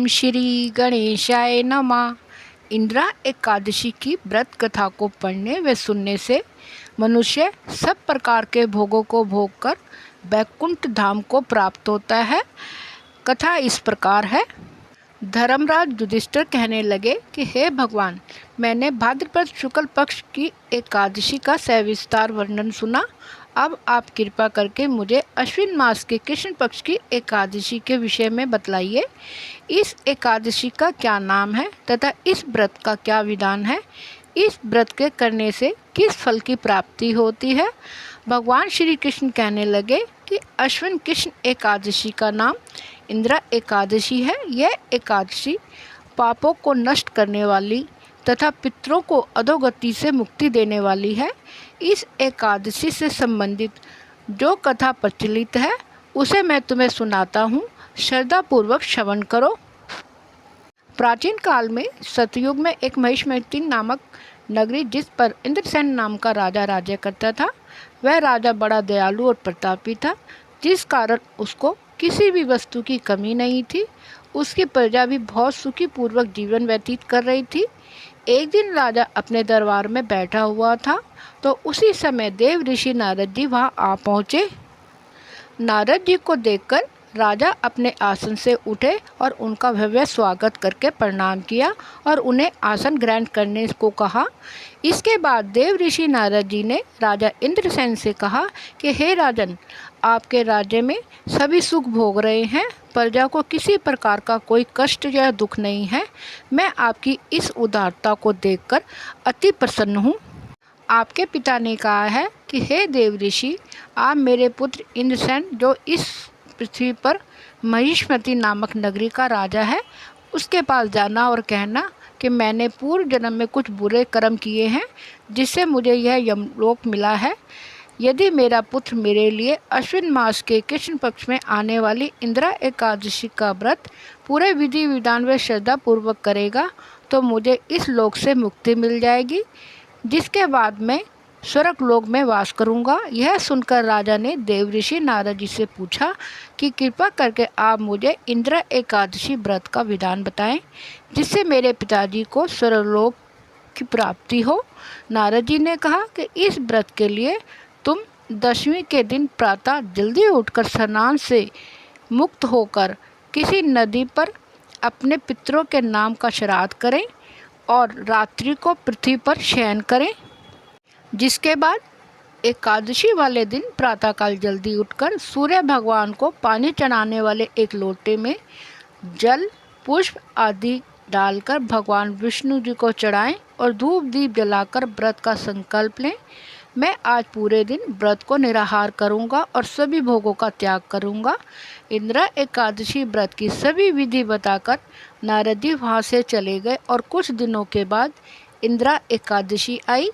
ओम श्री गणेशाय नमः। इंदिरा एकादशी की व्रत कथा को पढ़ने व सुनने से मनुष्य सब प्रकार के भोगों को भोग कर वैकुंठ धाम को प्राप्त होता है। कथा इस प्रकार है। धर्मराज युधिष्ठिर कहने लगे कि हे भगवान, मैंने भाद्रपद शुक्ल पक्ष की एकादशी का सविस्तार वर्णन सुना। अब आप कृपा करके मुझे अश्विन मास के कृष्ण पक्ष की एकादशी के विषय में बतलाइए। इस एकादशी का क्या नाम है तथा इस व्रत का क्या विधान है। इस व्रत के करने से किस फल की प्राप्ति होती है। भगवान श्री कृष्ण कहने लगे कि अश्विन कृष्ण एकादशी का नाम इंदिरा एकादशी है। यह एकादशी पापों को नष्ट करने वाली तथा पितरों को अधोगति से मुक्ति देने वाली है। इस एकादशी से संबंधित जो कथा प्रचलित है उसे मैं तुम्हें सुनाता हूँ, श्रद्धापूर्वक श्रवण करो। प्राचीन काल में सतयुग में एक महिष्मती नामक नगरी, जिस पर इंद्रसेन नाम का राजा राज्य करता था। वह राजा बड़ा दयालु और प्रतापी था, जिस कारण उसको किसी भी वस्तु की कमी नहीं थी। उसकी प्रजा भी बहुत सुखी पूर्वक जीवन व्यतीत कर रही थी। एक दिन राजा अपने दरबार में बैठा हुआ था तो उसी समय देव ऋषि नारद जी वहां आ पहुँचे। नारद जी को देखकर राजा अपने आसन से उठे और उनका भव्य स्वागत करके प्रणाम किया और उन्हें आसन ग्रहण करने को कहा। इसके बाद देव ऋषि नारद जी ने राजा इंद्रसेन से कहा कि हे राजन, आपके राज्य में सभी सुख भोग रहे हैं, प्रजा को किसी प्रकार का कोई कष्ट या दुख नहीं है। मैं आपकी इस उदारता को देखकर अति प्रसन्न हूँ। आपके पिता ने कहा है कि हे देव ऋषि, आप मेरे पुत्र इंद्रसेन, जो इस पृथ्वी पर महिष्मती नामक नगरी का राजा है, उसके पास जाना और कहना कि मैंने पूर्व जन्म में कुछ बुरे कर्म किए हैं, जिससे मुझे यह यमलोक मिला है। यदि मेरा पुत्र मेरे लिए अश्विन मास के कृष्ण पक्ष में आने वाली इंदिरा एकादशी का व्रत पूरे विधि विधान व श्रद्धा पूर्वक करेगा तो मुझे इस लोक से मुक्ति मिल जाएगी, जिसके बाद मैं स्वर्ग लोक में वास करूंगा। यह सुनकर राजा ने देव ऋषि नारद जी से पूछा कि कृपा करके आप मुझे इंदिरा एकादशी व्रत का विधान बताएं, जिससे मेरे पिताजी को स्वर्गलोक की प्राप्ति हो। नारद जी ने कहा कि इस व्रत के लिए तुम दशमी के दिन प्रातः जल्दी उठकर स्नान से मुक्त होकर किसी नदी पर अपने पितरों के नाम का श्राद्ध करें और रात्रि को पृथ्वी पर शयन करें। जिसके बाद एकादशी वाले दिन प्रातःकाल जल्दी उठकर सूर्य भगवान को पानी चढ़ाने वाले एक लोटे में जल, पुष्प आदि डालकर भगवान विष्णु जी को चढ़ाएं और धूप दीप जलाकर व्रत का संकल्प लें। मैं आज पूरे दिन व्रत को निराहार करूंगा और सभी भोगों का त्याग करूंगा। इंदिरा एकादशी व्रत की सभी विधि बताकर नारद जी वहाँ से चले गए और कुछ दिनों के बाद इंदिरा एकादशी आई।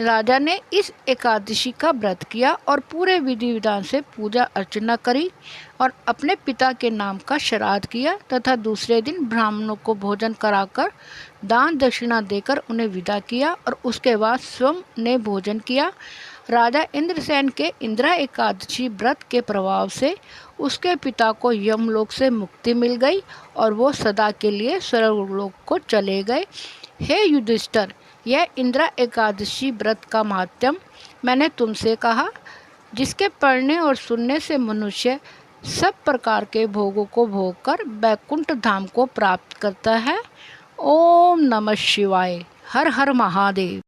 राजा ने इस एकादशी का व्रत किया और पूरे विधि विधान से पूजा अर्चना करी और अपने पिता के नाम का श्राद्ध किया तथा दूसरे दिन ब्राह्मणों को भोजन कराकर दान दक्षिणा देकर उन्हें विदा किया और उसके बाद स्वयं ने भोजन किया। राजा इंद्रसेन के इंदिरा एकादशी व्रत के प्रभाव से उसके पिता को यमलोक से मुक्ति मिल गई और वो सदा के लिए स्वर्गलोक को चले गए। हे युधिष्ठिर, यह इंदिरा एकादशी व्रत का महात्म्य मैंने तुमसे कहा, जिसके पढ़ने और सुनने से मनुष्य सब प्रकार के भोगों को भोग कर वैकुंठ धाम को प्राप्त करता है। ओम नमः शिवाय। हर हर महादेव।